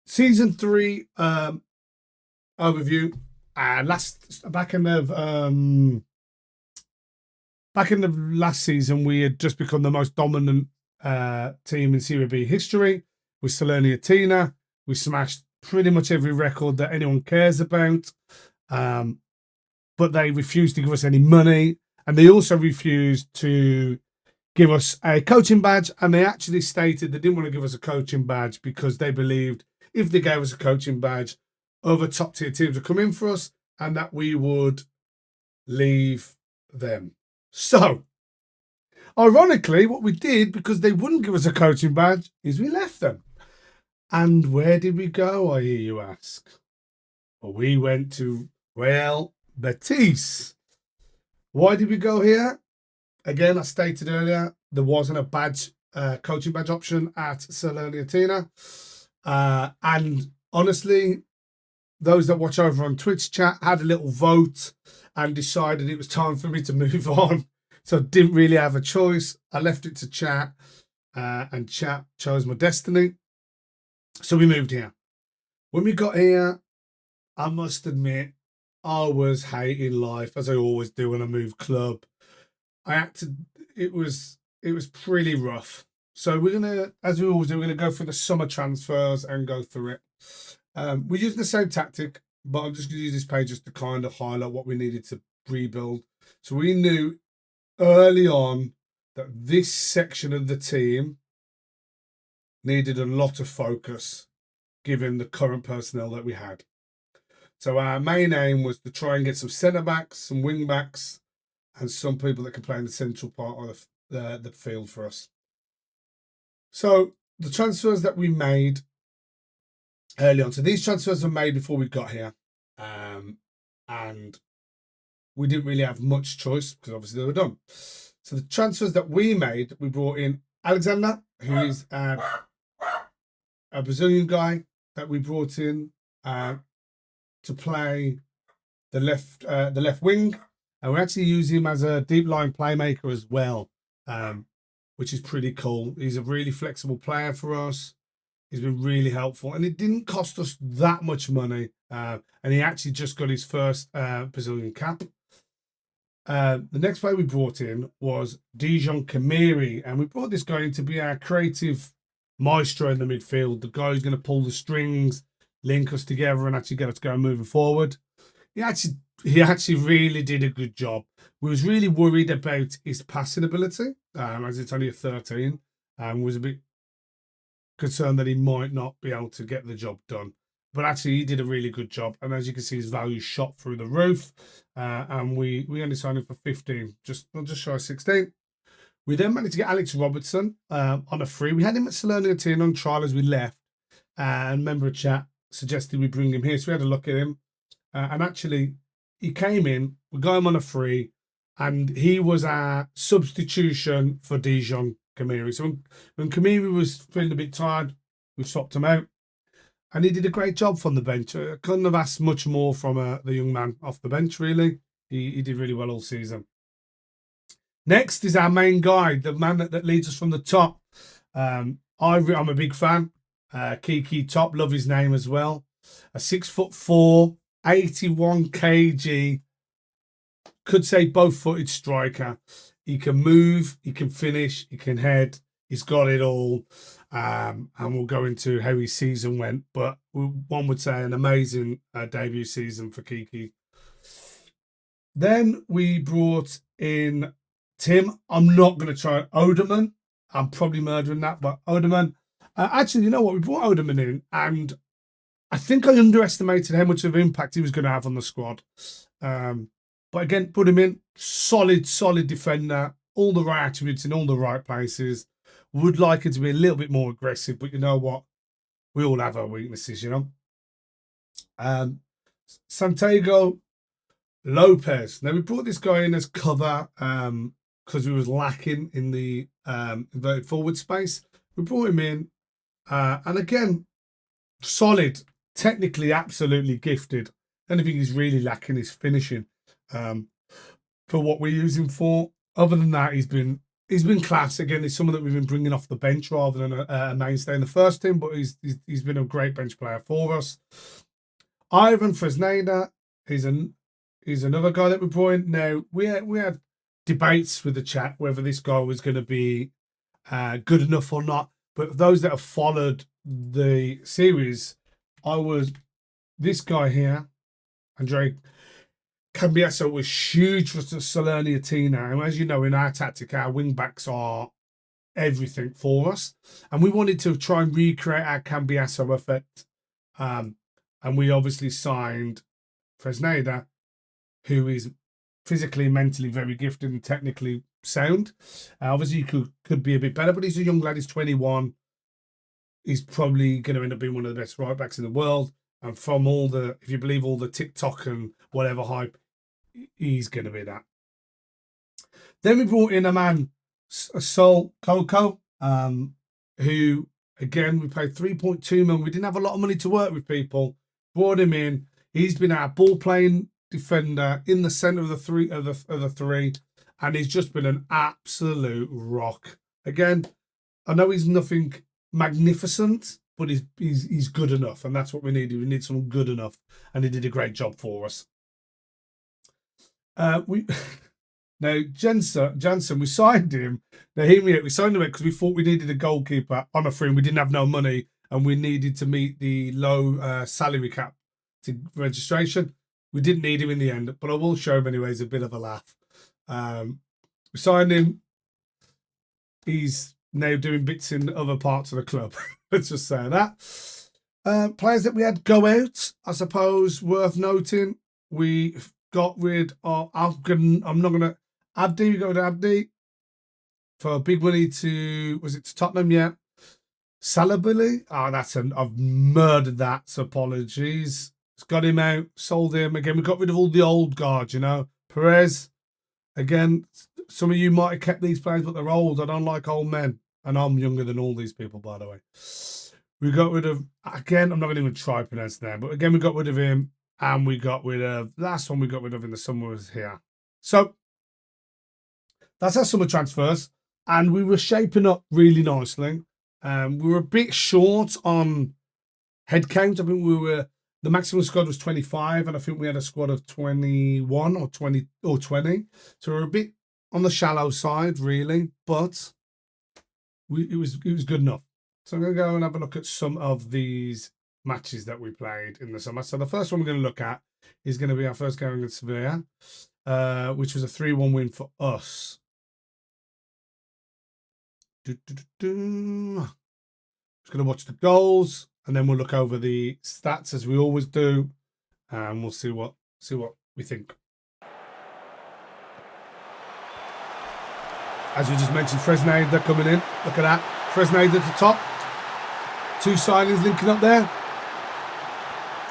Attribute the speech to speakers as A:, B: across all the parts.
A: Season 3 overview. Back in the last season, we had just become the most dominant team in Serie B history with Salernitana. We smashed pretty much every record that anyone cares about, but they refused to give us any money, and they also refused to give us a coaching badge. And they actually stated they didn't want to give us a coaching badge because they believed if they gave us a coaching badge, other top tier teams would come in for us and that we would leave them. So, ironically, what we did, because they wouldn't give us a coaching badge, is we left them. And where did we go, I hear you ask? Well, we went to Real Betis. Why did we go here? Again, I stated earlier, there wasn't a badge, coaching badge option at Salernitana. And honestly, those that watch over on Twitch chat had a little vote and decided it was time for me to move on. So I didn't really have a choice. I left it to chat, and chat chose my destiny. So we moved here. When we got here, I must admit, I was hating life, as I always do when I move club. It was pretty rough. So we're gonna, as we always do, we're gonna go through the summer transfers and go through it. We're using the same tactic, but I'm just gonna use this page just to kind of highlight what we needed to rebuild. So we knew early on that this section of the team needed a lot of focus, given the current personnel that we had. So our main aim was to try and get some centre backs, some wing backs, and some people that can play in the central part of the field for us. So the transfers that we made early on. So these transfers were made before we got here. And we didn't really have much choice because obviously they were done. So the transfers that we made, we brought in Alexander, who is a Brazilian guy that we brought in to play the left wing. And we actually use him as a deep line playmaker as well, which is pretty cool. He's a really flexible player for us. He's been really helpful, and it didn't cost us that much money. And he actually just got his first Brazilian cap. The next player we brought in was Dijon Kamiri, and we brought this guy in to be our creative maestro in the midfield, the guy who's going to pull the strings, link us together, and actually get us going moving forward. He actually really did a good job. We was really worried about his passing ability, as it's only a 13, and was a bit concerned that he might not be able to get the job done. But actually, he did a really good job. And as you can see, his value shot through the roof. And we only signed him for 15, just shy of 16. We then managed to get Alex Robertson on a free. We had him at Salernitana on trial as we left. And member of chat suggested we bring him here. So we had a look at him. And actually, he came in. We got him on a free. And he was our substitution for Dijon Kamiri. So when Kamiri was feeling a bit tired, we swapped him out. And he did a great job from the bench. I couldn't have asked much more from the young man off the bench, really. He did really well all season. Next is our main guy, the man that leads us from the top. I'm a big fan. Kiki Top, love his name as well. A 6'4", 81 kg, could say both-footed striker. He can move, he can finish, he can head. He's got it all. And we'll go into how his season went. But one would say an amazing debut season for Kiki. Then we brought in Tim. I'm not going to try Oderman. I'm probably murdering that, but Oderman. Actually, you know what? We brought Oderman in, and I think I underestimated how much of an impact he was going to have on the squad. But again, put him in. Solid defender. All the right attributes in all the right places. Would like it to be a little bit more aggressive, but you know what? We all have our weaknesses, you know. Santiago Lopez. Now, we brought this guy in as cover because we was lacking in the inverted forward space. We brought him in. And again, solid. Technically, absolutely gifted. Anything he's really lacking is finishing for what we use him for. Other than that, he's been he's been class. Again, he's someone that we've been bringing off the bench rather than a mainstay in the first team, but he's been a great bench player for us. Ivan Fresneda is another guy that we brought in. Now, we had debates with the chat whether this guy was going to be good enough or not. But those that have followed the series, this guy here, Andre Cambiaso, was huge for Salernitana. And as you know, in our tactic, our wing backs are everything for us. And we wanted to try and recreate our Cambiaso effect. And we obviously signed Fresneda, who is physically and mentally very gifted and technically sound. Obviously, he could be a bit better, but he's a young lad. He's 21. He's probably going to end up being one of the best right backs in the world. And from if you believe all the TikTok and whatever hype, he's going to be that. Then we brought in a man, Sol Coco, who, again, we paid 3.2 million. We didn't have a lot of money to work with, people. Brought him in. He's been our ball playing defender in the centre of the three, and he's just been an absolute rock. Again, I know he's nothing magnificent, but he's good enough, and that's what we needed. We need someone good enough, and he did a great job for us. Now Jansen, we signed him. Now hear me out. We signed him because we thought we needed a goalkeeper on a free, and we didn't have no money, and we needed to meet the low salary cap to registration. We didn't need him in the end, but I will show him anyway. He's a bit of a laugh. We signed him. He's now doing bits in other parts of the club. Let's just say that. Players that we had go out, I suppose, worth noting. We got rid of, I'm not going to, Abdi, we got rid of Abdi for big money to Tottenham, yeah. Salabili, I've murdered that, so apologies. Got him out, sold him. Again, we got rid of all the old guard, you know. Perez, again, some of you might have kept these players, but they're old. I don't like old men. And I'm younger than all these people, by the way. We got rid of, again, I'm not going to even try to pronounce that, but again, we got rid of him. And we got rid of, last one we got rid of in the summer was here. So that's our summer transfers. And we were shaping up really nicely. We were a bit short on head count. I think the maximum squad was 25, and I think we had a squad of 21 or 20 or 20. So we were a bit on the shallow side, really, but it was good enough. So I'm going to go and have a look at some of these matches that we played in the summer. So the first one we're going to look at is going to be our first game against Sevilla, which was a 3-1 win for us. Just going to watch the goals, and then we'll look over the stats as we always do, and we'll see what we think. As we just mentioned, Fresneda coming in. Look at that. Fresneda at the top. Two signings linking up there.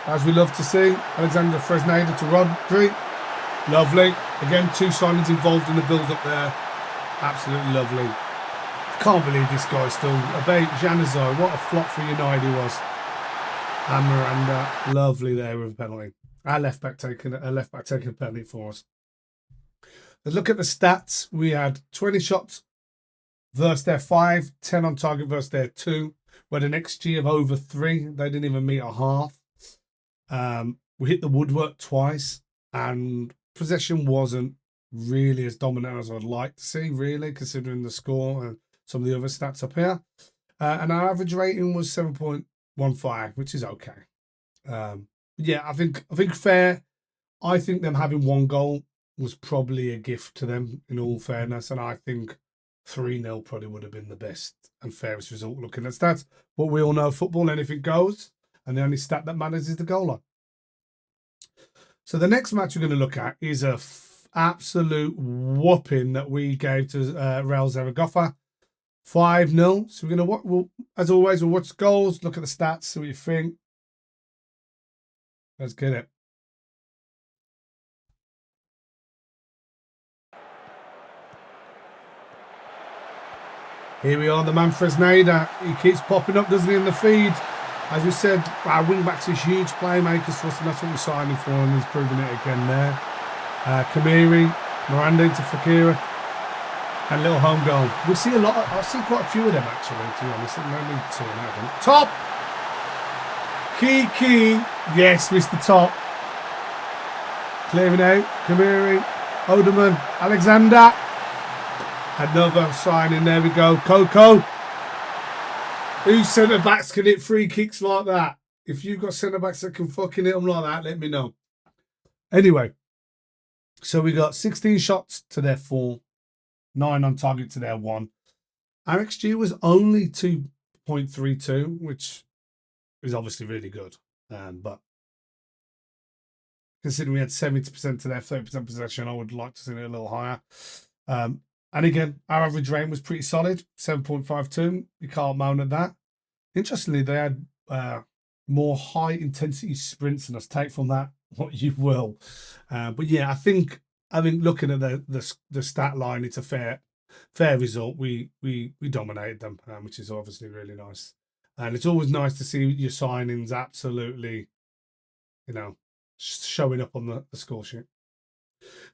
A: As we love to see. Alexander Fresneda to Rodri. Lovely. Again, two signings involved in the build-up there. Absolutely lovely. Can't believe this guy's still about Januzaj. What a flop for United he was. And Miranda, lovely there with a penalty. Our left back taking a penalty for us. Let's look at the stats. We had 20 shots versus their 5, 10 on target versus their 2. We had an XG of over 3. They didn't even meet a half. We hit the woodwork twice, and possession wasn't really as dominant as I'd like to see, really, considering the score and some of the other stats up here. And our average rating was 7.15, which is okay. Yeah, I think fair. I think them having one goal was probably a gift to them, in all fairness, and I think 3-0 probably would have been the best and fairest result looking at stats. But we all know football, anything goes, and the only stat that matters is the goal line. So the next match we're going to look at is a absolute whooping that we gave to Real Zaragoza. 5-0. So we're going to, as always, we'll watch the goals, look at the stats, see what you think. Let's get it. Here we are, the man Fresneda. He keeps popping up, doesn't he, in the feed? As we said, our wing-backs are huge playmakers for us, and that's what we're signing for, and he's proving it again there. Kamiri, Miranda into Fakira. And little home goal. We see a lot. I've seen quite a few of them actually. To be honest, no need to now. Top. Key. Yes, Mr. Top. Clearing out. Kamiri. Oderman. Alexander. Another signing. There we go. Coco. Whose centre backs can hit free kicks like that? If you've got centre backs that can fucking hit them like that, let me know. Anyway, so we got 16 shots to their 4, 9 on target to their 1. Our XG was only 2.32, which is obviously really good. But considering we had 70% to their 30% possession, I would like to see it a little higher. And again, our average rating was pretty solid, 7.52. You can't moan at that. Interestingly, they had more high intensity sprints than us. Take from that what you will. But yeah, I think looking at the stat line, it's a fair result. We dominated them, which is obviously really nice. And it's always nice to see your signings absolutely, showing up on the score sheet.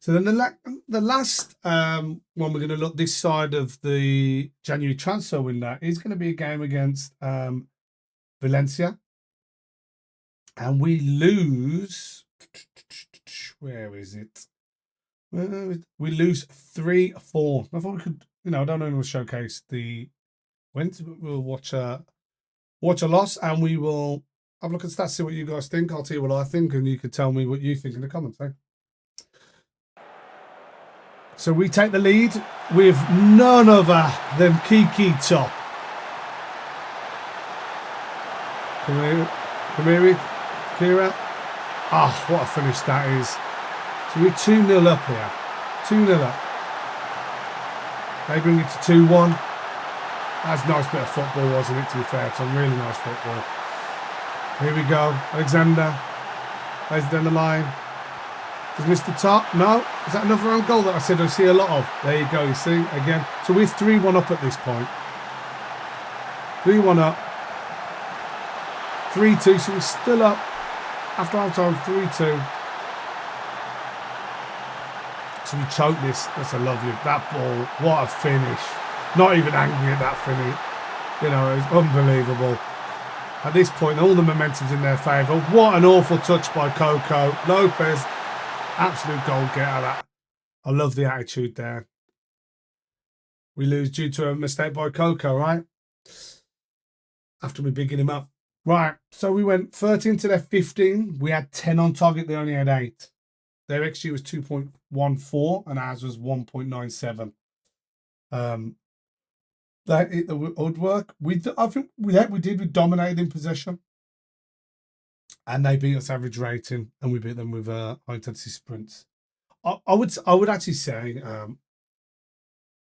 A: So then the last one we're going to look this side of the January transfer window is going to be a game against Valencia. And we lose. Where is it? We lose 3-4. I thought we could, I don't know, we'll showcase the wins. We'll watch a loss and we will have a look at stats, see what you guys think. I'll tell you what I think and you can tell me what you think in the comments. Eh? So we take the lead with none other than Kiki Top. Kamiri, Kira. Ah, what a finish that is. So we're 2-0 up here. 2-0 up. They bring it to 2-1. That's a nice bit of football, wasn't it, to be fair? Some really nice football. Here we go. Alexander. Plays down the line. Does Mr. Top? No. Is that another own goal that I said I see a lot of? There you go, you see, again. So we're 3-1 up at this point. 3-1 up. 3-2, so we're still up. After half time, 3-2. So we choke this. That's a lovely, that ball. What a finish. Not even angry at that finish. It was unbelievable. At this point, all the momentum's in their favour. What an awful touch by Coco. Lopez. Absolute goal getter that. I love the attitude there. We lose due to a mistake by Coco, right? After we bigging him up. Right, so we went 13 to their 15. We had 10 on target. They only had 8. Their XG was 2.14 and ours was 1.97. That it would work. I think we did. We dominated in possession. And they beat us average rating, and we beat them with high intensity sprints. I would actually say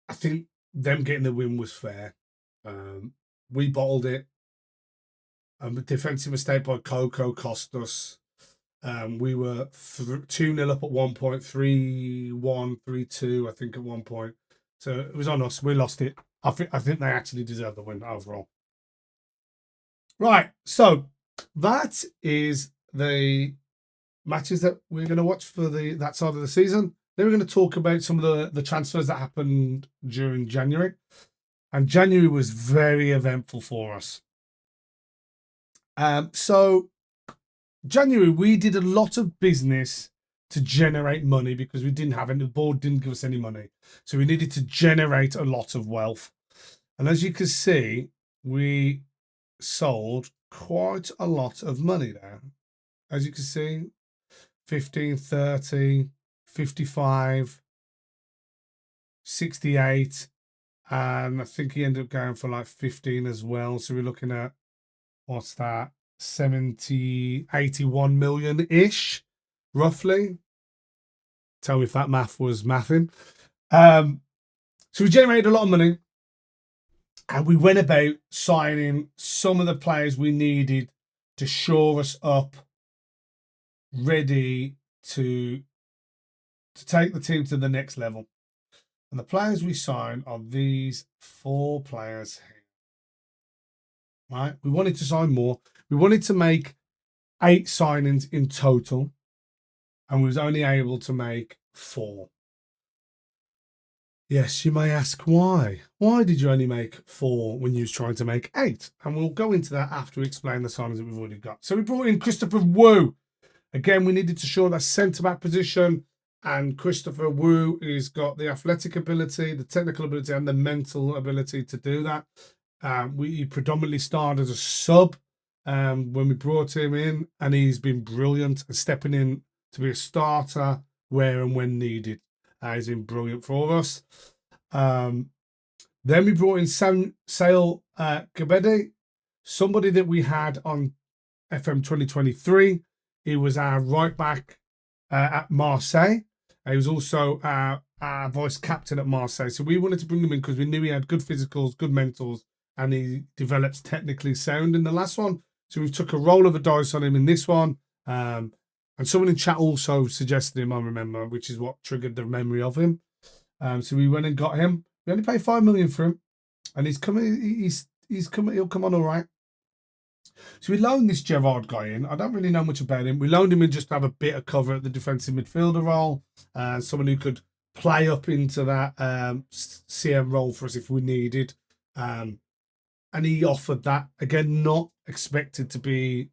A: I think them getting the win was fair. We bottled it. A defensive mistake by Coco cost us. We were 2-0 up at one point, 3-1, 3-2, I think at one point. So it was on us. We lost it. I think they actually deserve the win overall. Right, so that is the matches that we're going to watch for that side of the season. Then we're going to talk about some of the transfers that happened during January. And January was very eventful for us. So January, we did a lot of business to generate money because we didn't have any, the board didn't give us any money. So we needed to generate a lot of wealth. And as you can see, we sold quite a lot of money there. As you can see, 15, 30, 55, 68. And I think he ended up going for like 15 as well. So we're looking at, what's that? 70, 81 million-ish, roughly. Tell me if that math was mathing. So we generated a lot of money. And we went about signing some of the players we needed to shore us up, ready to take the team to the next level. And the players we signed are these 4 players here. Right? We wanted to sign more. We wanted to make 8 signings in total. And we was only able to make 4. Yes, you may ask why. Why did you only make 4 when you was trying to make 8? And we'll go into that after we explain the signings that we've already got. So we brought in Christopher Wu. Again, we needed to show that centre-back position, and Christopher Wu has got the athletic ability, the technical ability, and the mental ability to do that. We predominantly started as a sub when we brought him in, and he's been brilliant at stepping in to be a starter where and when needed. He's been brilliant for us. Then we brought in Sale Kabede, somebody that we had on FM 2023. He was our right back at Marseille. He was also our vice captain at Marseille. So we wanted to bring him in because we knew he had good physicals, good mentals, and he develops technically sound in the last one. So we took a roll of the dice on him in this one. And someone in chat also suggested him, I remember, which is what triggered the memory of him. So we went and got him. We only paid 5 million for him, and he's coming. He's coming. He'll come on all right. So we loaned this Gerard guy in. I don't really know much about him. We loaned him in just to have a bit of cover at the defensive midfielder role, and someone who could play up into that CM role for us if we needed. And he offered that. Again, not expected to be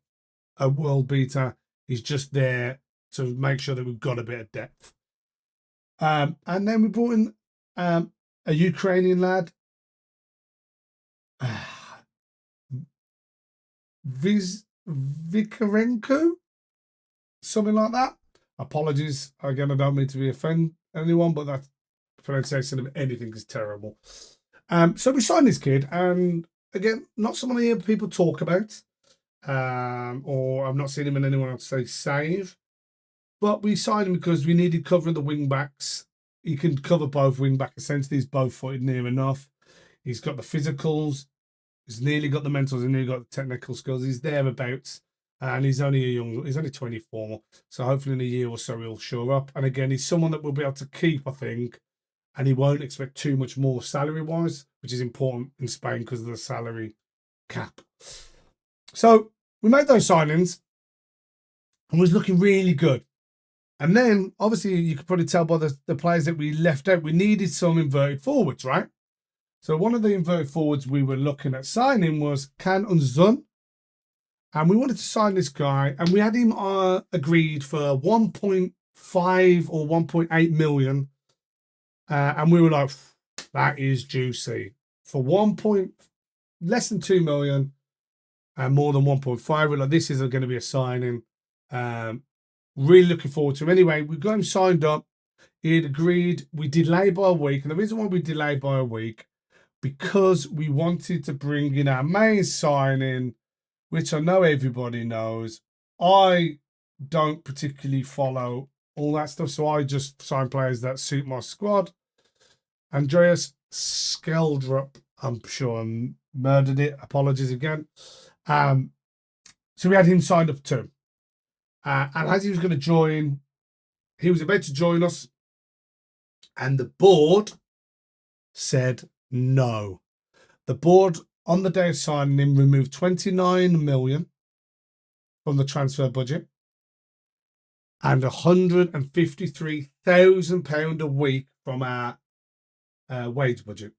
A: a world beater. He's just there to make sure that we've got a bit of depth. And then we brought in a Ukrainian lad, Vikarenko, something like that. Apologies. Again, I don't mean to offend anyone, but that pronunciation of anything is terrible. So we signed this kid, and again, not someone I hear people talk about, or I've not seen him in anyone else say save. But we signed him because we needed covering the wing backs. He can cover both wing back. Essentially, he's both footed near enough. He's got the physicals. He's nearly got the mentals and nearly got the technical skills. He's thereabouts. And he's only he's only 24. So hopefully in a year or so he'll show up. And again, he's someone that we'll be able to keep, I think. And he won't expect too much more salary-wise, which is important in Spain because of the salary cap. So we made those signings and was looking really good. And then, obviously, you could probably tell by the players that we left out, we needed some inverted forwards, right? So one of the inverted forwards we were looking at signing was Can Unzun. And we wanted to sign this guy, and we had him agreed for 1.5 or 1.8 million. And we were like, that is juicy. For less than 2 million and more than 1.5, we're like, this is going to be a signing. Really looking forward to him. Anyway, we got him signed up. He had agreed. We delayed by a week. And the reason why we delayed by a week, because we wanted to bring in our main signing, which I know everybody knows. I don't particularly follow all that stuff, so I just sign players that suit my squad. Andreas Skeldrup, I'm sure I murdered it. Apologies again. So we had him signed up too. And as he was going to join, he was about to join us, and the board said no. The board, on the day of signing him, removed 29 million from the transfer budget and £153,000 a week from our wage budget,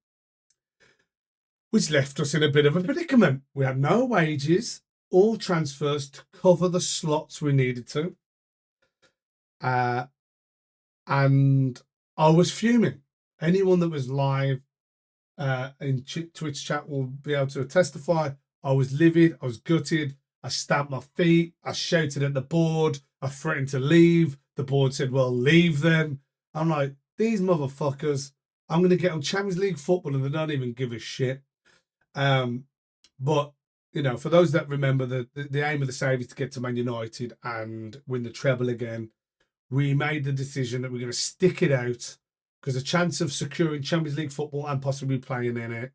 A: which left us in a bit of a predicament. We had no wages or transfers to cover the slots we needed to. And I was fuming. Anyone that was live in Twitch chat will be able to testify. I was livid. I was gutted. I stamped my feet. I shouted at the board. I threatened to leave. The board said, well, leave then. I'm like, these motherfuckers, I'm going to get on Champions League football and they don't even give a shit. But, you know, for those that remember, the aim of the save is to get to Man United and win the treble again. We made the decision that we're going to stick it out because the chance of securing Champions League football and possibly playing in it,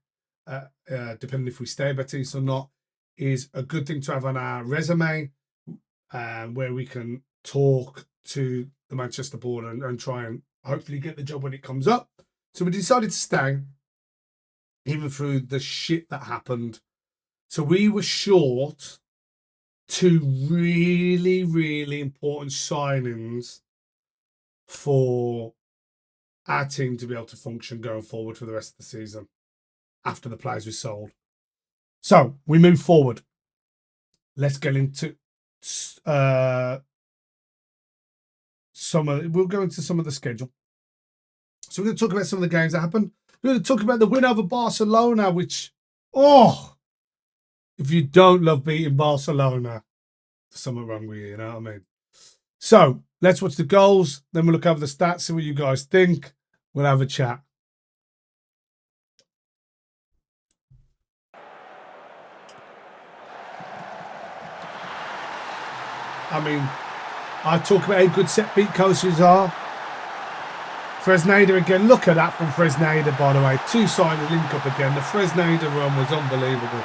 A: depending if we stay at Betis or not, is a good thing to have on our resume, where we can talk to the Manchester board and try and hopefully get the job when it comes up. So we decided to stay, even through the shit that happened. So we were short 2 really, really important signings for our team to be able to function going forward for the rest of the season after the players we sold. So we move forward. Let's get into we'll go into some of the schedule. So we're going to talk about some of the games that happened. We're going to talk about the win over Barcelona, which, if you don't love beating Barcelona, there's something wrong with you, you know what I mean? So let's watch the goals. Then we'll look over the stats, see what you guys think. We'll have a chat. I mean, I talk about how good set beat coaches are. Fresneda again. Look at that from Fresneda, by the way. Two-sided link up again. The Fresneda run was unbelievable.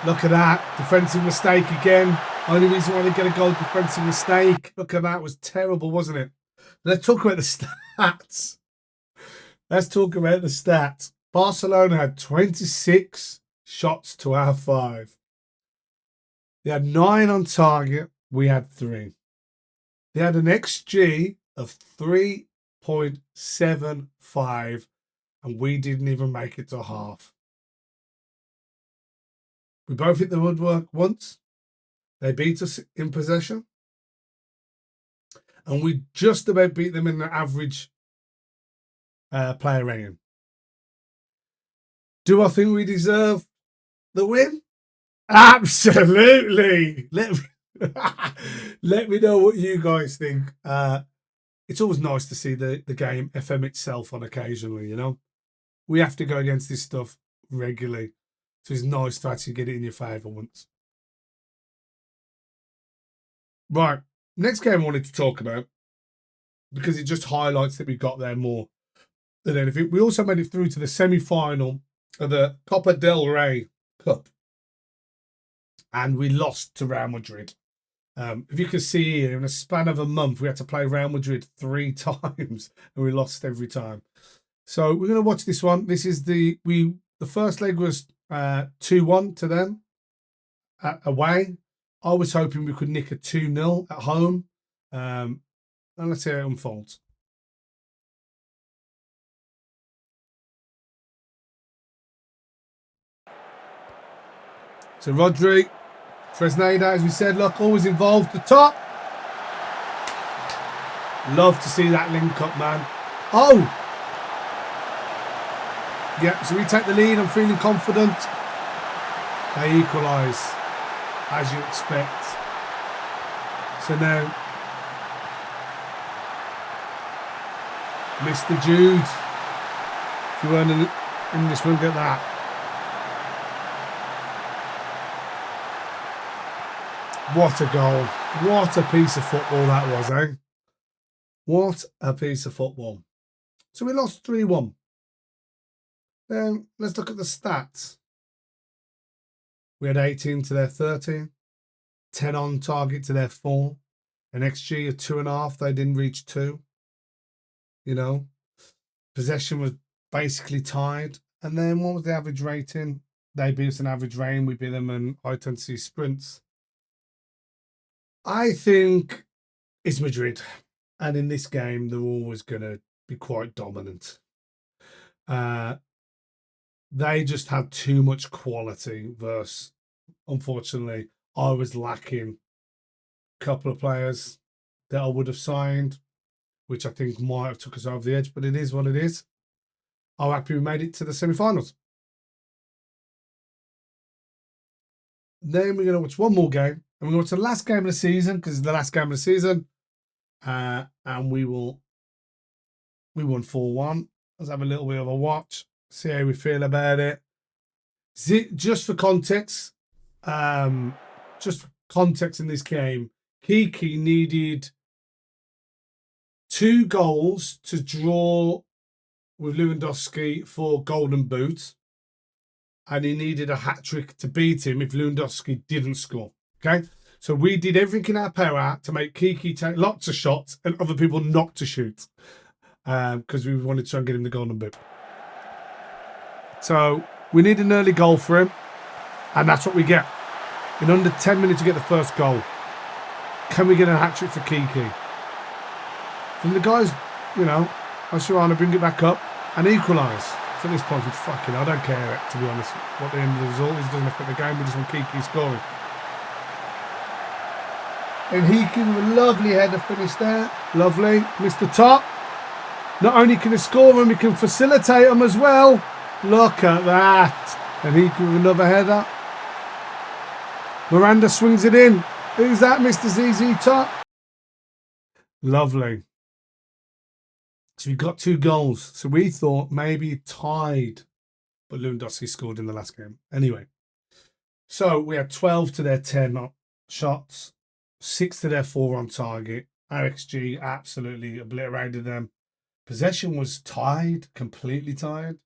A: Look at that. Defensive mistake again. Only reason why they get a goal, defensive mistake. Look at that. It was terrible, wasn't it? Let's talk about the stats. Barcelona had 26 shots to our 5. They had 9 on target. We had 3. They had an XG of 3.75, and we didn't even make it to half. We both hit the woodwork once. They beat us in possession. And we just about beat them in the average player rating. Do I think we deserve the win? Absolutely. Let me know what you guys think. It's always nice to see the game FM itself on occasionally, you know. We have to go against this stuff regularly. So it's nice to actually get it in your favour once. Right. Next game I wanted to talk about, because it just highlights that we got there more than anything. We also made it through to the semi-final of the Copa del Rey Cup. And we lost to Real Madrid. If you can see here, in a span of a month, we had to play Real Madrid 3 times, and we lost every time. So we're going to watch this one. This is the first leg was 2-1 to them away. I was hoping we could nick a 2-0 at home. And let's see how it unfolds. So Rodri, Fresneda, as we said, look, always involved at the top. Love to see that link up, man. Oh! Yeah, so we take the lead. I'm feeling confident. They equalise, as you expect. So now, Mr. Jude, if you weren't an Englishman, get that. What a goal. What a piece of football that was, eh? What a piece of football. So we lost 3-1. Then let's look at the stats. We had 18 to their 13. 10 on target to their 4. An XG of 2.5. They didn't reach 2. You know. Possession was basically tied. And then what was the average rating? They beat us an average rating. We beat them in high intensity sprints. I think it's Madrid. And in this game, they're always going to be quite dominant. They just had too much quality versus, unfortunately, I was lacking a couple of players that I would have signed, which I think might have took us over the edge, but it is what it is. I'm happy we made it to the semi-finals. Then we're going to watch one more game, and we're going to watch the last game of the season, because it's the last game of the season. And we won 4-1. Let's have a little bit of a watch, see how we feel about it. Just for context, in this game, Kiki needed 2 goals to draw with Lewandowski for Golden Boot, and he needed a hat-trick to beat him if Lewandowski didn't score. Okay? So we did everything in our power to make Kiki take lots of shots and other people not to shoot, because we wanted to try and get him the Golden Boot. So we need an early goal for him, and that's what we get. In under 10 minutes to get the first goal. Can we get a hat-trick for Kiki? From the guys, you know, Mascherano bring it back up and equalise. So at this point, fucking, I don't care, to be honest, what the end of the result is. It doesn't affect the game. We just want Kiki scoring. And he can with a lovely header finish there. Lovely. Mr. Top. Not only can he score them, he can facilitate them as well. Look at that. And he can with another header. Miranda swings it in. Who's that, Mr. ZZ Top? Lovely. So we got 2 goals. So we thought maybe tied. But Lewandowski scored in the last game. Anyway. So we had 12 to their 10 shots. 6 to their 4 on target. Our XG absolutely obliterated them. Possession was tied, completely tied.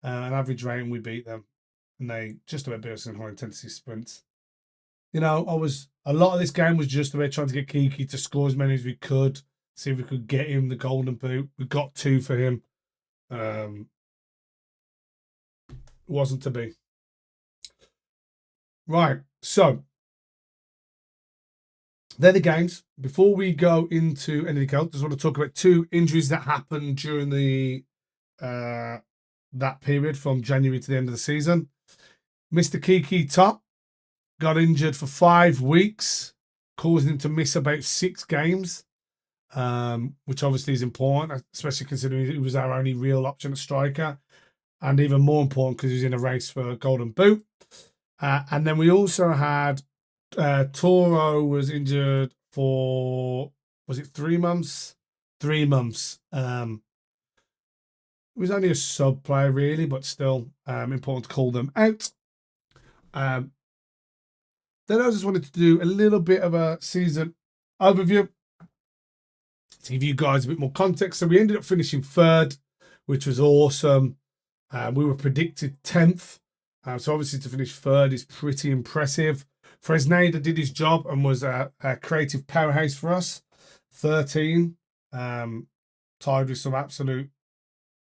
A: An average rating, we beat them. And they just about beat us in high intensity sprints. You know, a lot of this game was just about trying to get Kiki to score as many as we could. See if we could get him the golden boot. We got 2 for him. It wasn't to be. Right, so they're the games. Before we go into anything else, I just want to talk about 2 injuries that happened during the that period from January to the end of the season. Mr. Kiki Top got injured for 5 weeks, causing him to miss about 6 games, which obviously is important, especially considering he was our only real option at striker, and even more important because he was in a race for a golden boot. And then we also had Toro was injured for, was it 3 months? 3 months. It was only a sub player really, but still important to call them out. Then I just wanted to do a little bit of a season overview to give you guys a bit more context. So we ended up finishing 3rd, which was awesome. We were predicted 10th. So obviously to finish 3rd is pretty impressive. Fresneda did his job and was a creative powerhouse for us. 13, tied with some absolute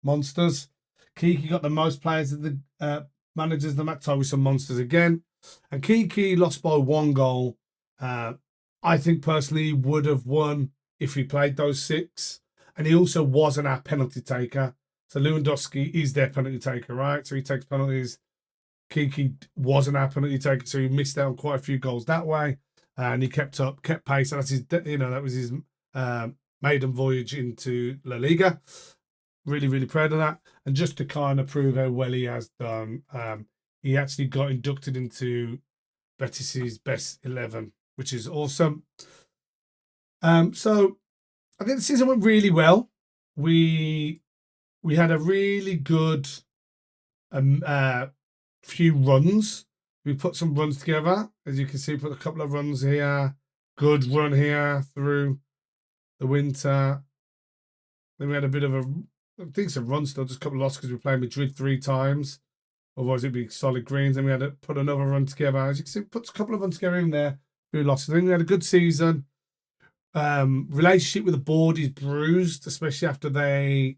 A: monsters. Kiki got the most players of the managers. The match tied with some monsters again. And Kiki lost by 1 goal. I think personally he would have won if he played those 6. And he also wasn't our penalty taker. So Lewandowski is their penalty taker, right? So he takes penalties. Kiki wasn't our penalty taker, so he missed out on quite a few goals that way. And he kept pace. And that's his, that was his maiden voyage into La Liga. Really, really proud of that. And just to kind of prove how well he has done, he actually got inducted into Betis's best 11, which is awesome. So I think the season went really well. We had a really good few runs. We put some runs together. As you can see, put a couple of runs here. Good run here through the winter. Then we had a bit of a decent run still, just a couple of losses because we played Madrid 3 times. Otherwise, it'd be solid greens. Then we had to put another run together. As you can see, put a couple of runs together in there. Few losses. Then we had a good season. Relationship with the board is bruised, especially after they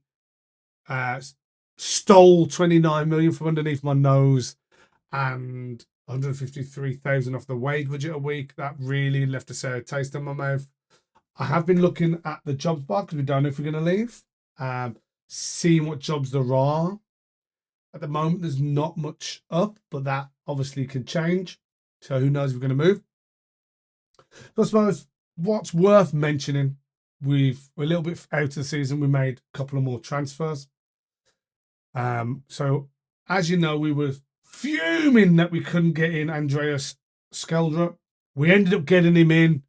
A: stole 29 million from underneath my nose and 153,000 off the wage budget a week. That really left a sour taste in my mouth. I have been looking at the jobs bar because we don't know if we're going to leave. Seeing what jobs there are. At the moment, there's not much up, but that obviously can change. So who knows if we're going to move. So I suppose what's worth mentioning, we're a little bit out of the season. We made a couple of more transfers. So as you know, we were fuming that we couldn't get in Andreas Skeldra. We ended up getting him in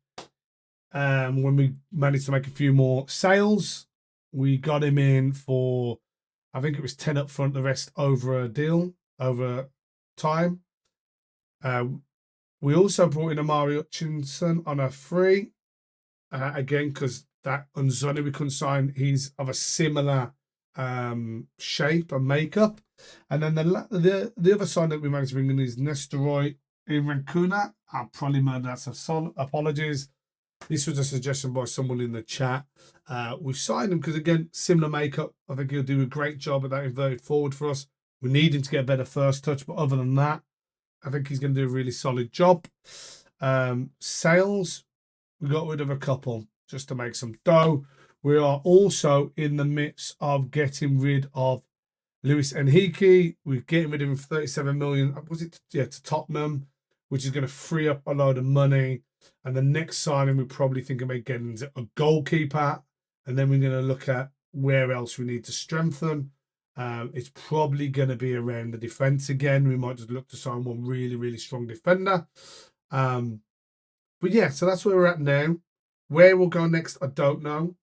A: when we managed to make a few more sales. We got him in for, I think it was 10 up front, the rest over a deal, over time. We also brought in Amari Hutchinson on a free. Again, because that Unzoni we couldn't sign, he's of a similar shape and makeup. And then the other sign that we managed to bring in is Nestoroy Irankuna. I probably murdered that, so apologies. This was a suggestion by someone in the chat. We've signed him because, again, similar makeup. I think he'll do a great job at that inverted forward for us. We need him to get a better first touch, but other than that, I think he's going to do a really solid job. Sales, we got rid of a couple just to make some dough. We are also in the midst of getting rid of Luis Enrique. We're getting rid of him for 37 million. Was it? Yeah, to Tottenham, which is going to free up a load of money. And the next signing, we probably think about getting a goalkeeper. And then we're going to look at where else we need to strengthen. It's probably going to be around the defense again. We might just look to sign one really, really strong defender. But yeah, so that's where we're at now. Where we'll go next, I don't know.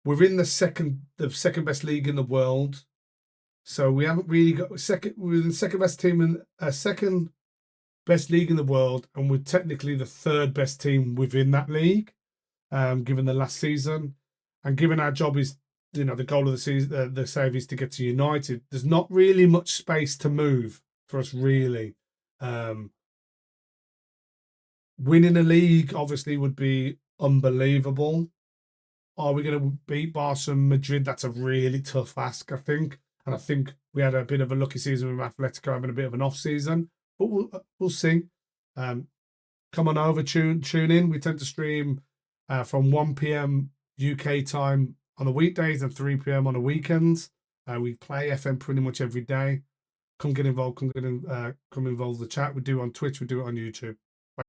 A: We're in the second best league in the world. So we haven't really got we're the second best team in second best league in the world, and we're technically the third best team within that league, given the last season. And given our job is, the goal of the season, the save is to get to United. There's not really much space to move for us, really. Winning a league obviously would be unbelievable. Are we going to beat Barca and Madrid? That's a really tough ask, I think. And I think we had a bit of a lucky season with Atletico having a bit of an off season, but we'll see. Come on over, tune in. We tend to stream from 1 p.m. UK time on the weekdays and 3 p.m. on the weekends. We play FM pretty much every day. Come get involved. Come involve the chat. We do it on Twitch. We do it on YouTube.